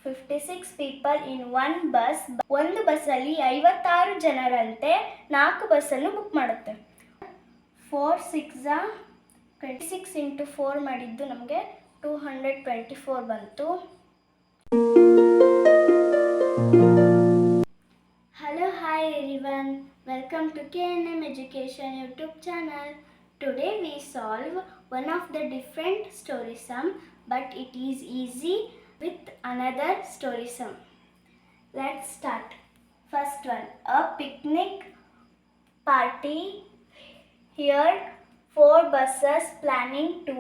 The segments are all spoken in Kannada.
56 people in one bus. ಒಂದು ಬಸ್ಸಲ್ಲಿ 56 ಜನರಂತೆ 4 ಬಸ್ಸನ್ನು ಬುಕ್ ಮಾಡುತ್ತೆ. 4 6 26 into 4 ಮಾಡಿದ್ದು ನಮಗೆ 224 ಬಂತು. Hello, hi everyone. Welcome to KNM Education YouTube channel. Today we solve one of the different story sum, but it is easy with another story sum. Let's start. First one, a picnic party. Here 4 buses planning to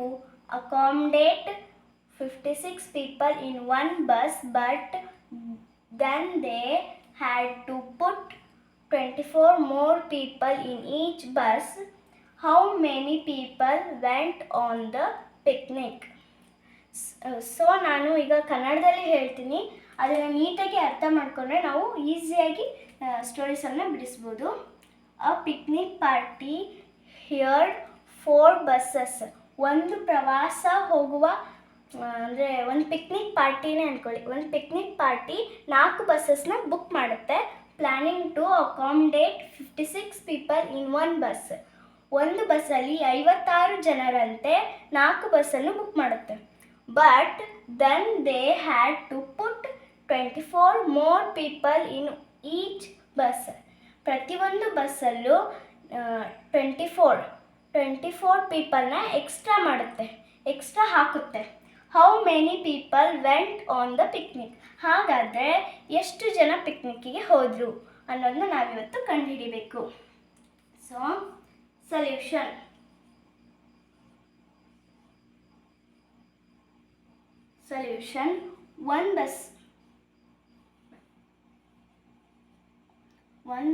accommodate 56 people in one bus, but then they had to put 24 more people in each bus. How many people went on the picnic? So ನಾನು ಈಗ ಕನ್ನಡದಲ್ಲಿ ಹೇಳ್ತೀನಿ, ಅದನ್ನು ನೀಟಾಗಿ ಅರ್ಥ ಮಾಡಿಕೊಂಡ್ರೆ ನಾವು ಈಸಿಯಾಗಿ ಸ್ಟೋರೀಸನ್ನು ಬಿಡಿಸ್ಬೋದು. A picnic party here 4 buses. ಒಂದು ಪ್ರವಾಸ ಹೋಗುವ ಅಂದರೆ ಒಂದು ಪಿಕ್ನಿಕ್ ಪಾರ್ಟಿನೇ ಅಂದ್ಕೊಳ್ಳಿ. ಒಂದು ಪಿಕ್ನಿಕ್ ಪಾರ್ಟಿ 4 ಬಸ್ಸಸ್ನ ಬುಕ್ ಮಾಡುತ್ತೆ. Planning to accommodate 56 people in one bus. ಒಂದು ಬಸ್ಸಲ್ಲಿ 56 ಜನರಂತೆ 4 ಬಸ್ಸನ್ನು ಬುಕ್ ಮಾಡುತ್ತೆ. But then they had to put 24 more people in each bus. ಪ್ರತಿಯೊಂದು ಬಸ್ಸಲ್ಲೂ 24 ಪೀಪಲ್ನ ಎಕ್ಸ್ಟ್ರಾ ಹಾಕುತ್ತೆ. How many people went on the picnic? ಹಾಗಾದರೆ ಎಷ್ಟು ಜನ ಪಿಕ್ನಿಕ್ಕಿಗೆ ಹೋದರು ಅನ್ನೋದನ್ನ ನಾವಿವತ್ತು ಕಂಡುಹಿಡಿಬೇಕು. So solution. one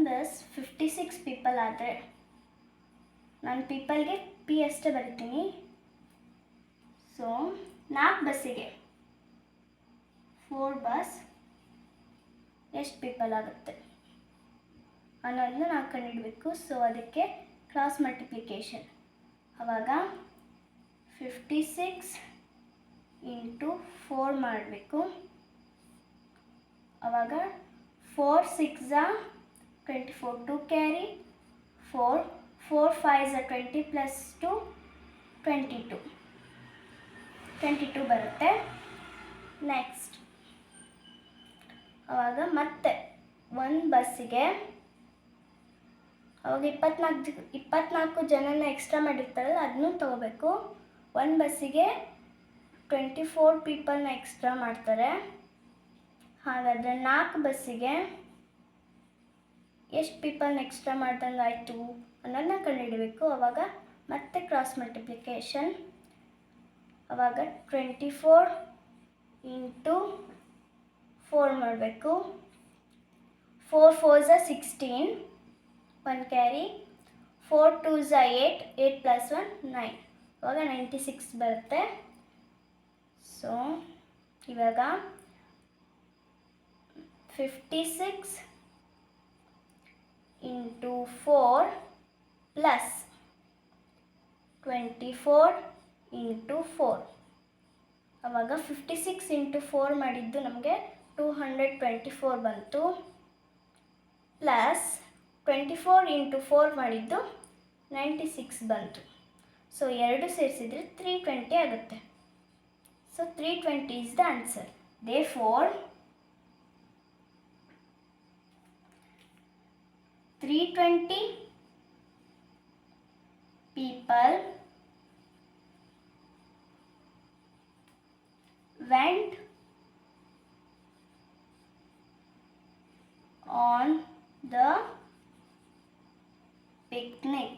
bus 56 people ಆದರೆ ನಾನು ಪೀಪಲ್ಗೆ ಪಿ ಅಷ್ಟೇ ಬರಿತೀನಿ. ಸೊ 4 ಬಸ್ಸಿಗೆ 4 ಬಸ್ ಎಷ್ಟು ಪೀಪಲ್ ಆಗುತ್ತೆ ಅನ್ನೋದನ್ನ ನಾವು ಕಂಡುಹಿಡಬೇಕು. ಸೊ ಅದಕ್ಕೆ ಕ್ರಾಸ್ ಮಲ್ಟಿಪ್ಲಿಕೇಶನ್. ಆವಾಗ 56 into 4 ಮಾಡಬೇಕು. ಆವಾಗ 4 6 24, 2 ಕ್ಯಾರಿ 4 5 20 plus 2 22 ಬರುತ್ತೆ. ನೆಕ್ಸ್ಟ್ ಆವಾಗ ಮತ್ತೆ ಒಂದು ಬಸ್ಸಿಗೆ ಅವಾಗ 24 ಜನನ ಎಕ್ಸ್ಟ್ರಾ ಮಾಡಿರ್ತಾರಲ್ಲ ಅದನ್ನೂ ತೊಗೋಬೇಕು. ಒಂದು ಬಸ್ಸಿಗೆ 24 ಪೀಪಲ್ನ ಎಕ್ಸ್ಟ್ರಾ ಮಾಡ್ತಾರೆ. ಹಾಗಾದರೆ 4 ಬಸ್ಸಿಗೆ ಎಷ್ಟು ಪೀಪಲ್ನ ಎಕ್ಸ್ಟ್ರಾ ಮಾಡ್ದಂಗೆ ಆಯಿತು ಅನ್ನೋದನ್ನ ಕಂಡುಹಿಡಬೇಕು. ಆವಾಗ ಮತ್ತೆ ಕ್ರಾಸ್ ಮಲ್ಟಿಪ್ಲಿಕೇಶನ್. ಆವಾಗ 24 into 4 ಮಾಡಬೇಕು. 4 4s 16, 1 ಕ್ಯಾರಿ 4 2s 8 plus 1 9. ಆವಾಗ 96 ಬರುತ್ತೆ. ಸೊ ಇವಾಗ 56 into 4 plus 24 into 4. ಆವಾಗ 56 into 4 ಮಾಡಿದ್ದು ನಮಗೆ 224 ಬಂತು. ಪ್ಲಸ್ 24 into 4 ಮಾಡಿದ್ದು 96 ಬಂತು. ಸೊ ಎರಡು ಸೇರಿಸಿದರೆ 320 ಆಗುತ್ತೆ. So 320 is the answer. Therefore 320 people went on the picnic.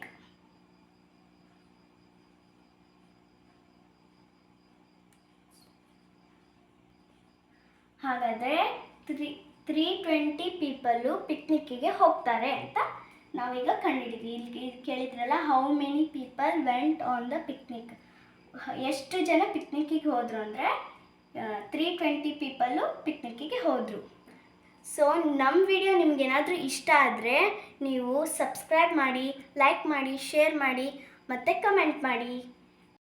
ಹಾಗಾದರೆ 320 ಪೀಪಲ್ಲು ಪಿಕ್ನಿಕ್ಕಿಗೆ ಹೋಗ್ತಾರೆ ಅಂತ ನಾವೀಗ ಕಂಡುಹಿಡಿದ್ವಿ. ಇಲ್ಲಿ ಕೇಳಿದ್ರಲ್ಲ, how many people went on the picnic. ಎಷ್ಟು ಜನ ಪಿಕ್ನಿಕ್ಕಿಗೆ ಹೋದರು ಅಂದರೆ 320 ಪೀಪಲ್ಲು ಪಿಕ್ನಿಕ್ಕಿಗೆ ಹೋದರು. ಸೊ ನಮ್ಮ ವಿಡಿಯೋ ನಿಮಗೇನಾದರೂ ಇಷ್ಟ ಆದರೆ ನೀವು ಸಬ್ಸ್ಕ್ರೈಬ್ ಮಾಡಿ, ಲೈಕ್ ಮಾಡಿ, ಶೇರ್ ಮಾಡಿ ಮತ್ತು ಕಮೆಂಟ್ ಮಾಡಿ.